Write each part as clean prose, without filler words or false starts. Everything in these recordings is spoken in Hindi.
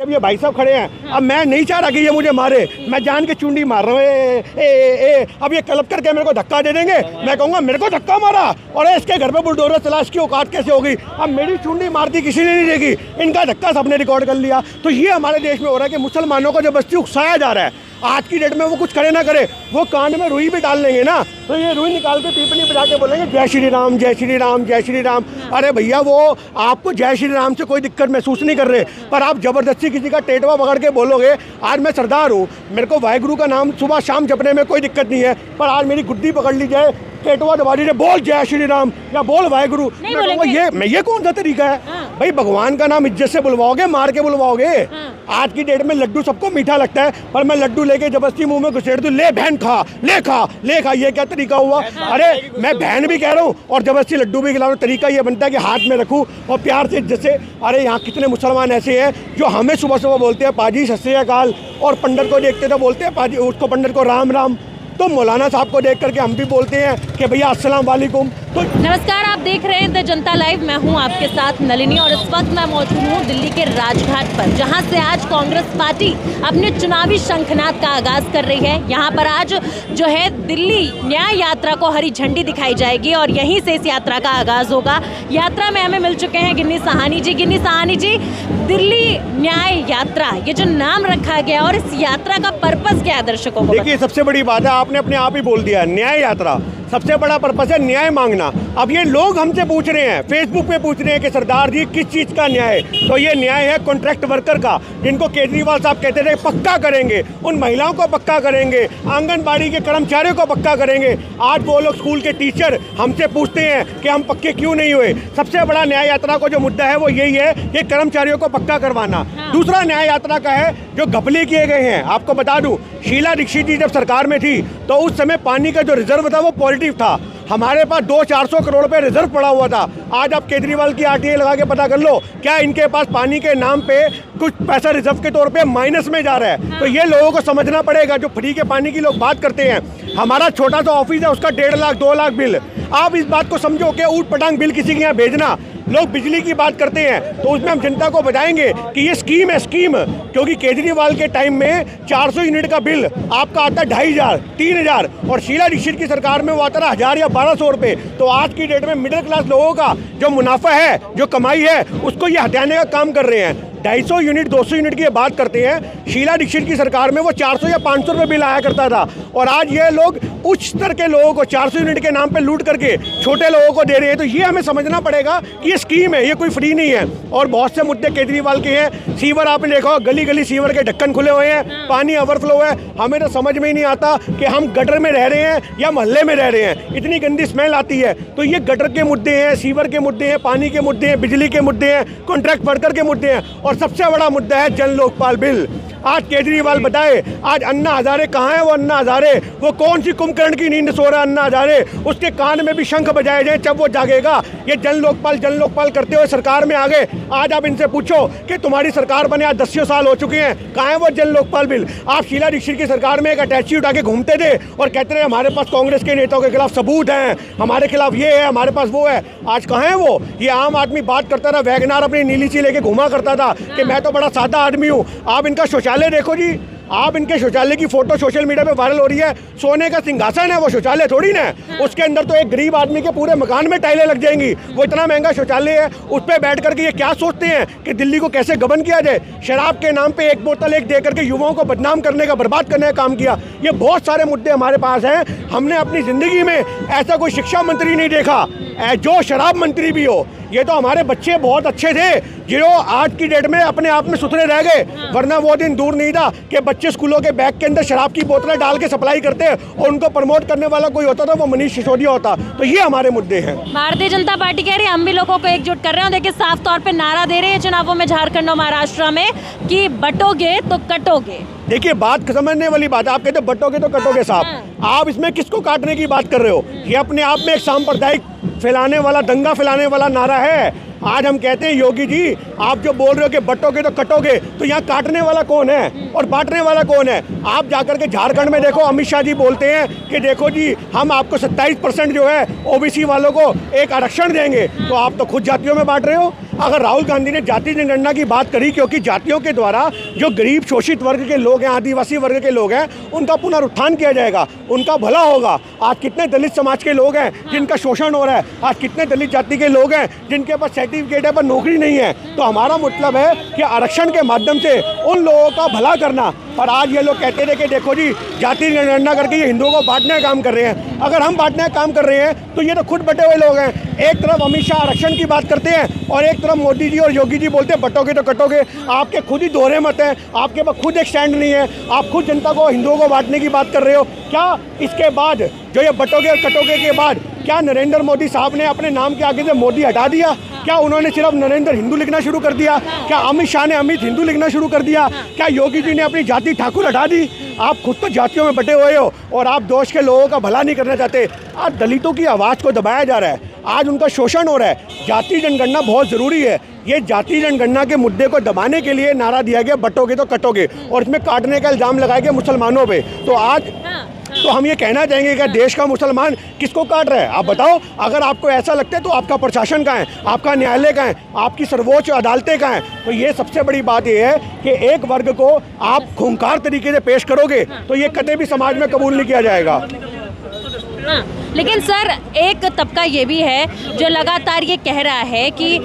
अब ये भाई साहब खड़े हैं, अब मैं नहीं चाह रहा कि ये मुझे मारे, मैं जान के चुंडी मार रहा हूँ। अब ये क्लब करके मेरे को धक्का दे देंगे, मैं कहूँगा मेरे को धक्का मारा और इसके घर पे बुलडोजर चला, इसकी औकात कैसे होगी। अब मेरी चुंडी मारती किसी ने नहीं देगी, इनका धक्का सबने रिकॉर्ड कर लिया। तो ये हमारे देश में हो रहा है कि मुसलमानों को जबरदस्ती उकसाया जा रहा है। आज की डेट में वो कुछ करे ना करे, वो कान में रुई भी डाल लेंगे ना, तो ये रुई निकाल के पीपनी बजा के बोलेंगे जय श्री राम जय श्री राम जय श्री राम। अरे भैया, वो आपको जय श्री राम से कोई दिक्कत महसूस नहीं कर रहे, पर आप जबरदस्ती किसी का टेटवा पकड़ के बोलोगे आज मैं सरदार हूँ, मेरे को वाहिगुरु का नाम सुबह शाम जपने में कोई दिक्कत नहीं है, पर आज मेरी गुद्दी पकड़ ली जाए, टेटवा दबा दीजिए, बोल जय श्री राम या बोल वाहिगुरु, ये कौन सा तरीका है? भाई भागवान का नाम इज्जत से बुलवाओगे, मार के बुलवाओगे? आज की डेट में लड्डू सबको मीठा लगता है, पर मैं लड्डू लेके जबरदस्ती मुंह में घुसेड़ दूं, ले बहन खा, ले खा, ले खा, ये क्या तरीका हुआ? अरे मैं बहन भी कह रहा हूँ और जबरदस्ती लड्डू भी खिला रहा हूँ। तरीका ये बनता है कि हाथ में रखूँ और प्यार से इज्जत से। अरे यहाँ कितने मुसलमान ऐसे हैं जो हमें सुबह सुबह बोलते हैं पाजी सत श्री अकाल, और पंडित को देखते तो बोलते हैं पाजी, उसको पंडित को राम राम। तो मौलाना साहब को देख करके हम भी बोलते हैं कि भैया अस्सलाम वालेकुम। तो नमस्कार, आप देख रहे हैं द जनता लाइव, मैं हूं आपके साथ नलिनी और इस वक्त मैं मौजूद हूं दिल्ली के राजघाट पर, जहां से आज कांग्रेस पार्टी अपने चुनावी शंखनाद का आगाज कर रही है। यहां पर आज जो है दिल्ली न्याय यात्रा को हरी झंडी दिखाई जाएगी और यहीं से इस यात्रा का आगाज होगा। यात्रा में हमें मिल चुके हैं गिन्नी साहनी जी। गिन्नी साहनी जी, दिल्ली न्याय यात्रा, ये जो नाम रखा गया और इस यात्रा का पर्पस क्या है दर्शकों को? देखिए, सबसे बड़ी बात है, आपने अपने आप ही बोल दिया, न्याय यात्रा सबसे बड़ा पर्पस है न्याय मांगना। अब ये लोग हमसे पूछ रहे हैं, फेसबुक पे पूछ रहे हैं कि सरदार जी किस चीज़ का न्याय? तो ये न्याय है कॉन्ट्रैक्ट वर्कर का, जिनको केजरीवाल साहब कहते थे पक्का करेंगे, उन महिलाओं को पक्का करेंगे, आंगनबाड़ी के कर्मचारियों को पक्का करेंगे। आज वो लोग स्कूल के टीचर हमसे पूछते हैं कि हम पक्के क्यों नहीं हुए। सबसे बड़ा न्याय यात्रा को जो मुद्दा है वो यही है कि कर्मचारियों को पक्का करवाना। दूसरा न्याय यात्रा का है जो घपले किए गए हैं। आपको बता दूं, शीला दीक्षित जी जब सरकार में थी तो उस समय पानी का जो रिजर्व था वो पॉजिटिव था, हमारे पास 200-400 करोड़ रुपए रिजर्व पड़ा हुआ था। आज आप केजरीवाल की आरटीआई लगा के पता कर लो, क्या इनके पास पानी के नाम पे कुछ पैसा रिजर्व के तौर पे माइनस में जा रहा है? तो ये लोगों को समझना पड़ेगा। जो फ्री के पानी की लोग बात करते हैं, हमारा छोटा सा ऑफिस है, उसका 1.5 लाख 2 लाख बिल। आप इस बात को समझो कि ऊट पटांग बिल किसी के यहाँ भेजना। लोग बिजली की बात करते हैं तो उसमें हम जनता को बताएंगे कि ये स्कीम है, स्कीम, क्योंकि केजरीवाल के टाइम में 400 यूनिट का बिल आपका आता है 2500 3000 और शीला दीक्षित की सरकार में वो आता है 1000 या 1200 रुपये। तो आज की डेट में मिडिल क्लास लोगों का जो मुनाफा है, जो कमाई है, उसको ये हटाने का काम कर रहे हैं। 250 यूनिट 200 यूनिट की बात करते हैं, शीला दीक्षित की सरकार में वो 400 या 500 रुपये बिल आया करता था, और आज ये लोग उच्च स्तर के लोगों को 400 यूनिट के नाम पे लूट करके छोटे लोगों को दे रहे हैं। तो ये हमें समझना पड़ेगा कि ये स्कीम है, ये कोई फ्री नहीं है। और बहुत से मुद्दे केजरीवाल के हैं। सीवर आपने देखा हो, गली गली सीवर के ढक्कन खुले हुए हैं, पानी ओवरफ्लो है। हमें तो समझ में ही नहीं आता कि हम गटर में रह रहे हैं या मोहल्ले में रह रहे हैं, इतनी गंदी स्मेल आती है। तो ये गटर के मुद्दे हैं, सीवर के मुद्दे हैं, पानी के मुद्दे हैं, बिजली के मुद्दे हैं, कॉन्ट्रैक्ट वर्कर के मुद्दे हैं, और सबसे बड़ा मुद्दा है जन लोकपाल बिल। आज केजरीवाल बताए, आज अन्ना हजारे कहाँ है? वो अन्ना हजारे, वो कौन सी कुंभकर्ण की नींद सो रहा है अन्ना हजारे? उसके कान में भी शंख बजाए जाए जब वो जागेगा। ये जन लोकपाल करते हुए सरकार में आ गए। आज आप इनसे पूछो कि तुम्हारी सरकार बने आज 10 साल हो चुके हैं, कहाँ है वो जन लोकपाल बिल? आप शीला दीक्षित की सरकार में एक अटैची उठा के घूमते थे और कहते रहे हमारे पास कांग्रेस के नेताओं के खिलाफ सबूत हैं, हमारे खिलाफ ये है, हमारे पास वो है। आज कहाँ है वो? ये आम आदमी बात करता था, वैगनार अपनी नीली सी लेके घुमा करता था कि मैं तो बड़ा सादा आदमी हूँ। आप इनका शौचालय देखो जी, आप इनके शौचालय की फोटो सोशल मीडिया पे वायरल हो रही है। सोने का सिंहासन है वो, शौचालय थोड़ी ना है। उसके अंदर तो एक गरीब आदमी के पूरे मकान में टाइलें लग जाएंगी। वो इतना महंगा शौचालय है, उस पर बैठ करके ये क्या सोचते हैं कि दिल्ली को कैसे गबन किया जाए? शराब के नाम पे एक बोतल एक दे करके युवाओं को बदनाम करने का, बर्बाद करने का काम किया। ये बहुत सारे मुद्दे हमारे पास हैं। हमने अपनी जिंदगी में ऐसा कोई शिक्षा मंत्री नहीं देखा जो शराब मंत्री भी हो। ये तो हमारे बच्चे बहुत अच्छे थे जो आज की डेट में अपने आप में सुथरे रह गए, वरना वो दिन दूर नहीं था कि बच्चे स्कूलों के बैग के अंदर शराब की बोतलें डाल के सप्लाई करते और उनको प्रमोट करने वाला कोई होता था, वो मनीष सिसोदिया होता। तो ये हमारे मुद्दे हैं। भारतीय जनता पार्टी कह रही है हम भी लोगों को एकजुट कर रहे हैं। देखिए, साफ तौर पे नारा दे रहे हैं चुनावों में झारखंड और महाराष्ट्र में कि बटोगे तो कटोगे। देखिए, बात समझने वाली बात है। आप कहते बटोगे तो कटोगे साहब, आप इसमें किसको काटने की बात कर रहे हो? ये अपने आप में एक सांप्रदायिक फैलाने वाला, दंगा फैलाने वाला नारा है। आज हम कहते हैं योगी जी, आप जो बोल रहे हो कि बटोगे तो कटोगे, तो यहाँ काटने वाला कौन है और बांटने वाला कौन है? आप जाकर के झारखंड में देखो, अमित शाह जी बोलते हैं कि देखो जी हम आपको 27% जो है ओबीसी वालों को एक आरक्षण देंगे, तो आप तो खुद जातियों में बांट रहे हो। अगर राहुल गांधी ने जाति जनगणना की बात करी, क्योंकि जातियों के द्वारा जो गरीब शोषित वर्ग के लोग हैं, आदिवासी वर्ग के लोग हैं, उनका पुनरुत्थान किया जाएगा, उनका भला होगा। आज कितने दलित समाज के लोग हैं जिनका शोषण हो रहा है, आज कितने दलित जाति के लोग हैं जिनके पास सर्टिफिकेट है पर नौकरी नहीं है। तो हमारा मतलब है कि आरक्षण के माध्यम से उन लोगों का भला करना। पर आज ये लोग कहते थे कि देखो जी, जाति जनगणना करके ये हिंदुओं को बांटने का काम कर रहे हैं। अगर हम बांटने का काम कर रहे हैं तो ये तो खुद बटे हुए लोग हैं। एक तरफ अमित शाह आरक्षण की बात करते हैं और एक तरफ मोदी जी और योगी जी बोलते हैं बटोगे तो कटोगे। आपके खुद ही दोहरे मत हैं, आपके पास खुद एक स्टैंड नहीं है, आप खुद जनता को, हिंदुओं को बांटने की बात कर रहे हो। क्या इसके बाद जो ये बटोगे और कटोगे के बाद क्या नरेंद्र मोदी साहब ने अपने नाम के आगे से मोदी हटा दिया? क्या उन्होंने सिर्फ नरेंद्र हिंदू लिखना शुरू कर दिया? क्या अमित शाह ने अमित हिंदू लिखना शुरू कर दिया? क्या योगी जी ने अपनी जाति ठाकुर हटा दी? आप खुद तो जातियों में बटे हुए हो और आप देश के लोगों का भला नहीं करना चाहते। आज दलितों की आवाज़ को दबाया जा रहा है, आज उनका शोषण हो रहा है। जाति जनगणना बहुत ज़रूरी है। ये जाति जनगणना के मुद्दे को दबाने के लिए नारा दिया गया बटोगे तो कटोगे, और इसमें काटने का इल्ज़ाम लगाया गया मुसलमानों पे। तो आज तो हम ये कहना चाहेंगे कि देश का मुसलमान किसको काट रहा है? आप बताओ। अगर आपको ऐसा लगता है तो आपका प्रशासन कहाँ है, आपका न्यायालय कहाँ है, आपकी सर्वोच्च अदालतें कहाँ हैं? तो ये सबसे बड़ी बात ये है कि एक वर्ग को आप खूंखार तरीके से पेश करोगे तो ये कभी भी समाज में कबूल नहीं किया जाएगा। लेकिन सर, एक तबका ये भी है जो लगातार ये कह रहा है कि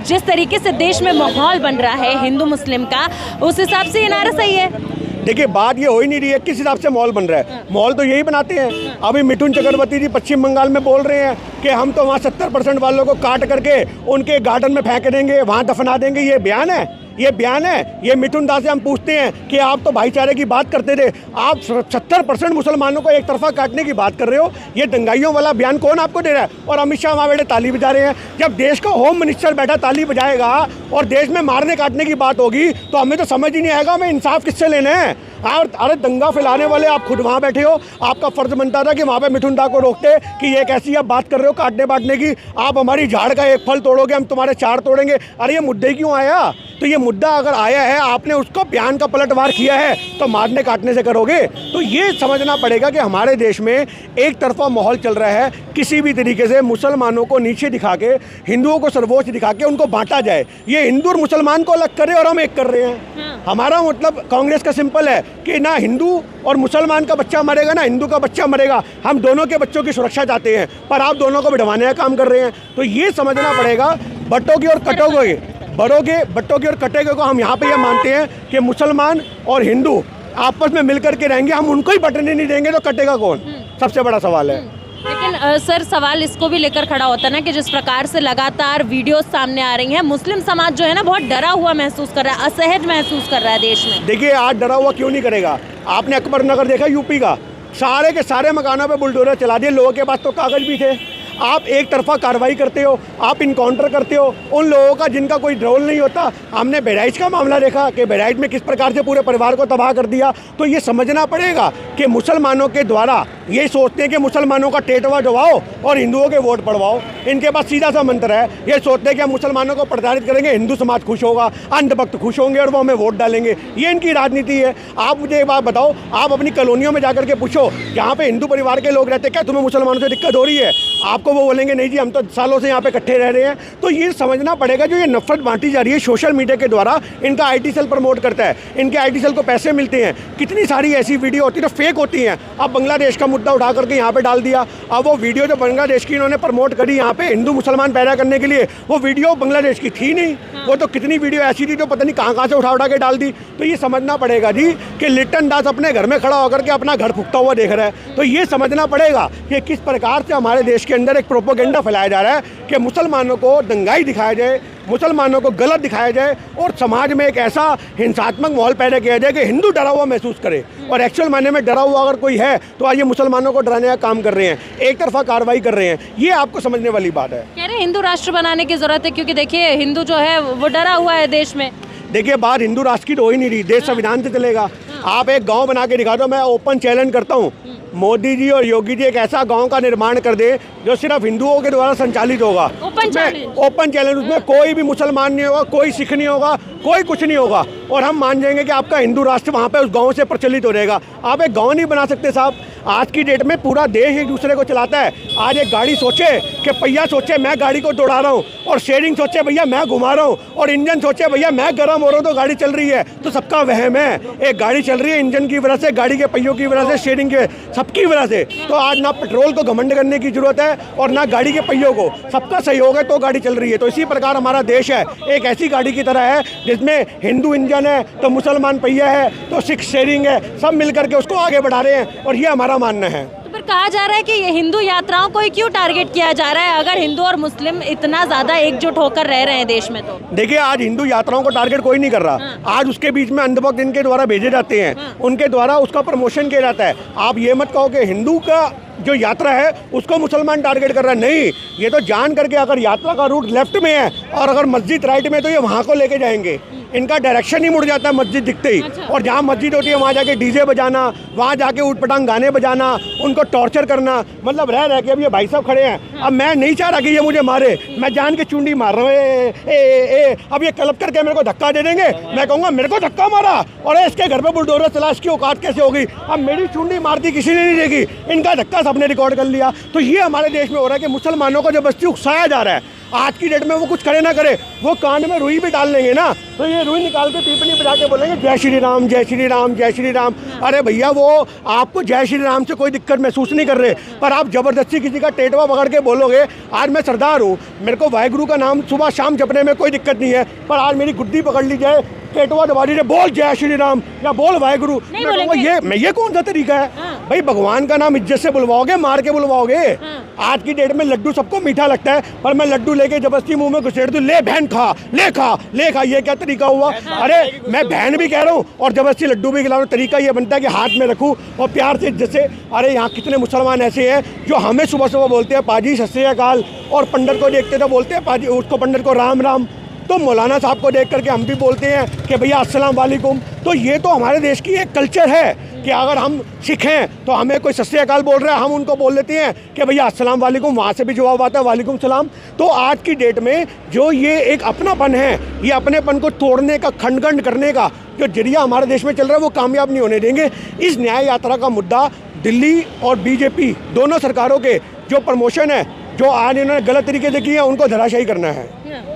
जिस तरीके से देश में माहौल बन रहा है हिंदू मुस्लिम का, उस हिसाब से ये नारा सही है। देखिए, बात ये हो ही नहीं रही है किस हिसाब से माहौल बन रहा है। माहौल तो यही बनाते हैं। अभी मिथुन चक्रवर्ती जी पश्चिम बंगाल में बोल रहे हैं कि हम तो वहाँ 70% वालों को काट करके उनके गार्डन में फेंक देंगे, वहाँ दफना देंगे। ये बयान है, ये बयान है। ये मिथुन दास से हम पूछते हैं कि आप तो भाईचारे की बात करते थे, आप 70% मुसलमानों को एक तरफा काटने की बात कर रहे हो। ये दंगाइयों वाला बयान कौन आपको दे रहा है? और अमित शाह वहाँ बैठे ताली बजा रहे हैं। जब देश का होम मिनिस्टर बैठा ताली बजाएगा और देश में मारने काटने की बात होगी तो हमें तो समझ ही नहीं आएगा हमें इंसाफ किससे लेने हैं। और अरे दंगा फैलाने वाले आप खुद वहाँ बैठे हो। आपका फर्ज बनता था कि वहाँ पे मिथुन दा को रोकते कि ये कैसी आप बात कर रहे हो काटने बांटने की। आप हमारी झाड़ का एक फल तोड़ोगे, हम तुम्हारे 4 तोड़ेंगे। अरे ये मुद्दे क्यों आया? तो ये मुद्दा अगर आया है, आपने उसको बयान का पलटवार किया है तो मारने काटने से करोगे? तो ये समझना पड़ेगा कि हमारे देश में एक तरफा माहौल चल रहा है। किसी भी तरीके से मुसलमानों को नीचे दिखा के, हिंदुओं को सर्वोच्च दिखा के उनको बांटा जाए। ये हिंदू और मुसलमान को अलग कर रहे हैं और हम एक कर रहे हैं। हमारा मतलब कांग्रेस का सिंपल है कि ना हिंदू और मुसलमान का बच्चा मरेगा ना हिंदू का बच्चा मरेगा। हम दोनों के बच्चों की सुरक्षा चाहते हैं, पर आप दोनों को बिठवाने का काम कर रहे हैं। तो ये समझना पड़ेगा, बटोगे और कटोगे, बटोगे और कटेगे को हम यहाँ पे ये मानते हैं कि मुसलमान और हिंदू आपस में मिलकर के रहेंगे। हम उनको ही बटने नहीं देंगे तो कटेगा कौन? सबसे बड़ा सवाल है। लेकिन सर, सवाल इसको भी लेकर खड़ा होता है ना कि जिस प्रकार से लगातार वीडियोस सामने आ रही हैं, मुस्लिम समाज जो है ना बहुत डरा हुआ महसूस कर रहा है, असहज महसूस कर रहा है देश में। देखिए, आज डरा हुआ क्यों नहीं करेगा? आपने अकबर नगर देखा यूपी का, सारे के सारे मकानों पे बुलडोजर चला दिए। लोगों के पास तो कागज भी थे। आप एक तरफा कार्रवाई करते हो, आप इनकाउंटर करते हो उन लोगों का जिनका कोई रोल नहीं होता। हमने बहराइच का मामला देखा कि बहराइच में किस प्रकार से पूरे परिवार को तबाह कर दिया। तो ये समझना पड़ेगा कि मुसलमानों के द्वारा ये सोचते हैं कि मुसलमानों का टेटवा दबाओ और हिंदुओं के वोट पड़वाओ। इनके पास सीधा सा मंत्र है, ये सोचते हैं कि हम मुसलमानों को प्रताड़ित करेंगे, हिंदू समाज खुश होगा, अंधभक्त खुश होंगे और वो हमें वोट डालेंगे। ये इनकी राजनीति है। आप मुझे एक बात बताओ, आप अपनी कॉलोनियों में जाकर के पूछो, जहाँ पे हिंदू परिवार के लोग रहते हैं, क्या तुम्हें मुसलमानों से दिक्कत हो रही है? आपको वो बोलेंगे नहीं जी, हम तो सालों से यहाँ पे इकट्ठे रह रहे हैं। तो ये समझना पड़ेगा, जो ये नफरत बांटी जा रही है सोशल मीडिया के द्वारा, इनका आईटी सेल प्रमोट करता है, इनके आईटी सेल को पैसे मिलते हैं। कितनी सारी ऐसी वीडियो होती है जो फेक होती हैं। अब बांग्लादेश का मुद्दा उठा करके यहाँ पे डाल दिया। अब वो वीडियो जो बांग्लादेश की इन्होंने प्रमोट करी यहाँ पे हिंदू मुसलमान पैदा करने के लिए, वो वीडियो बांग्लादेश की थी नहीं। वो तो कितनी वीडियो ऐसी थी जो पता नहीं कहाँ से उठा के डाल दी। तो ये समझना पड़ेगा जी कि लिट्टन दास अपने घर में खड़ा होकर के अपना घर फूकता हुआ देख रहा है। तो ये समझना पड़ेगा कि किस प्रकार से हमारे देश के अंदर एक प्रोपोगेंडा फैलाया जा रहा है कि मुसलमानों को दंगाई दिखाया जाए, मुसलमानों को गलत दिखाया जाए और समाज में एक ऐसा हिंसात्मक माहौल पैदा किया जाए कि हिंदू डरा हुआ महसूस करे। और एक्चुअल मायने में डरा हुआ अगर कोई है तो आज ये मुसलमानों को डराने का काम कर रहे हैं, एक तरफा कार्रवाई कर रहे हैं। ये आपको समझने वाली बात है। कह रहे हैं हिंदू राष्ट्र बनाने की जरूरत है, क्योंकि देखिए हिंदू जो है वो डरा हुआ है देश में। देखिए, बात हिंदू राष्ट्र की तो हो ही नहीं रही, देश संविधान से चलेगा। आप एक गांव बना के दिखा दो, मैं ओपन चैलेंज करता हूं, मोदी जी और योगी जी एक ऐसा गांव का निर्माण कर दे जो सिर्फ हिंदुओं के द्वारा संचालित होगा। ओपन चैलेंज, उसमें कोई भी मुसलमान नहीं होगा, कोई सिख नहीं होगा, कोई कुछ नहीं होगा। और हम मान जाएंगे कि आपका हिंदू राष्ट्र वहाँ पे उस गांव से प्रचलित हो रहेगा। आप एक गांव नहीं बना सकते साहब। आज की डेट में पूरा देश एक दूसरे को चलाता है। आज एक गाड़ी सोचे कि पहिया सोचे मैं गाड़ी को दौड़ा रहा हूँ, और शेयरिंग सोचे भैया मैं घुमा रहा हूँ, और इंजन सोचे भैया मैं गर्म हो रहा हूँ तो गाड़ी चल रही है। तो सबका वहम है। एक गाड़ी चल रही है इंजन की वजह से, गाड़ी के पहियों की वजह से, शेयरिंग के सबकी वजह से। तो आज ना पेट्रोल को घमंड करने की जरूरत है और ना गाड़ी के पहियों को। सबका सहयोग है तो गाड़ी चल रही है। तो इसी प्रकार हमारा देश है एक ऐसी गाड़ी की तरह है जिसमें हिंदू इंजन है तो मुसलमान पहिया है तो सिख शेयरिंग है, सब मिलकर के उसको आगे बढ़ा रहे हैं, और ये हमारा मानना है। तो फिर कहा जा रहा है कि ये हिंदू यात्राओं को ही क्यों टारगेट किया जा रहा है, अगर हिंदू और मुस्लिम इतना ज्यादा एकजुट होकर रह रहे हैं देश में? तो देखिए, आज हिंदू यात्राओं को टारगेट कोई नहीं कर रहा। आज उसके बीच में अंधभक्त इनके द्वारा भेजे जाते हैं, उनके द्वारा उसका प्रमोशन किया जाता है। आप ये मत कहो कि हिंदू का जो यात्रा है उसको मुसलमान टारगेट कर रहा है। नहीं, ये तो जान करके अगर यात्रा का रूट लेफ्ट में है और अगर मस्जिद राइट में, तो ये वहाँ को लेके जाएंगे। इनका डायरेक्शन ही मुड़ जाता है मस्जिद दिखते ही। और जहाँ मस्जिद होती है वहाँ जाके डीजे बजाना, वहाँ जाके ऊट पटांग गाने बजाना, उनको टॉर्चर करना। मतलब रह के अब ये भाई साहब खड़े हैं, अब मैं नहीं चाह रहा कि ये मुझे मारे, मैं जान के चुंडी मार रहा हूँ। अब ये क्लब करके मेरे को धक्का दे देंगे, मैं कहूँगा मेरे को धक्का मारा, और इसके घर पे बुलडोजर चला, इसकी औकात कैसे होगी? अब मेरी चुंडी मारती किसी ने नहीं देगी, इनका धक्का सबने रिकॉर्ड कर लिया। तो ये हमारे देश में हो रहा है कि मुसलमानों को जबरदस्ती उकसाया जा रहा है। आज की डेट में वो कुछ करे ना करे, वो कान में रुई भी डाल लेंगे ना, तो ये रुई निकाल के पीपनी बजा के बोलेंगे जय श्री राम, जय श्री राम, जय श्री राम। अरे भैया, वो आपको जय श्री राम से कोई दिक्कत महसूस नहीं कर रहे, पर आप जबरदस्ती किसी का टेटवा पकड़ के बोलोगे आज मैं सरदार हूँ, मेरे को वाहेगुरु का नाम सुबह शाम जपने में कोई दिक्कत नहीं है, पर आज मेरी गुद्दी पकड़ ली जाए, टेटवा दबा दीजिए, बोल जय श्री राम या बोल वाहेगुरु, ये कौन सा तरीका है? भाई, भगवान का नाम इज्जत से बुलवाओगे, मार के बुलवाओगे? आज की डेट में लड्डू सबको मीठा लगता है, पर मैं लड्डू लेके जबरदस्ती मुंह में घुसेड़ दूं, ले बहन खा, ले खा, ले खा, ये क्या तरीका हुआ? अरे मैं बहन भी कह रहा हूँ और जबरदस्ती लड्डू भी खिला रहा हूँ। तरीका ये बनता है कि हाथ में रखूँ और प्यार से जैसे, अरे यहाँ कितने मुसलमान ऐसे हैं जो हमें सुबह सुबह बोलते हैं पाजी सत श्री अकाल, और पंडित को देखते तो बोलते हैं पाजी, उसको पंडित को राम राम। तो मौलाना साहब को देख करके हम भी बोलते हैं कि भैया अस्सलाम वालेकुम। तो ये तो हमारे देश की एक कल्चर है कि अगर हम सिख हैं तो हमें कोई सत श्री अकाल बोल रहा है, हम उनको बोल लेते हैं कि भैया अस्सलाम वालेकुम, वहाँ से भी जवाब आता है वालेकुम सलाम। तो आज की डेट में जो ये एक अपनापन है, ये अपनेपन को तोड़ने का, खंडखंड करने का जो जरिया हमारे देश में चल रहा है, वो कामयाब नहीं होने देंगे। इस न्याय यात्रा का मुद्दा दिल्ली और बीजेपी दोनों सरकारों के जो प्रमोशन है, जो आज इन्होंने गलत तरीके से किया, उनको धराशायी करना है।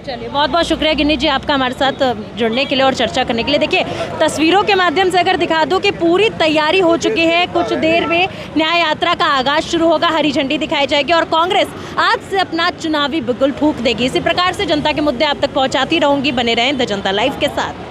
चलिए, बहुत बहुत शुक्रिया गिन्नी जी आपका हमारे साथ जुड़ने के लिए और चर्चा करने के लिए। देखिए, तस्वीरों के माध्यम से अगर दिखा दूं कि पूरी तैयारी हो चुकी है, कुछ देर में न्याय यात्रा का आगाज शुरू होगा, हरी झंडी दिखाई जाएगी और कांग्रेस आज से अपना चुनावी बिगुल फूंक देगी। इसी प्रकार से जनता के मुद्दे आप तक पहुंचाती रहूंगी। बने रहें द जनता लाइव के साथ।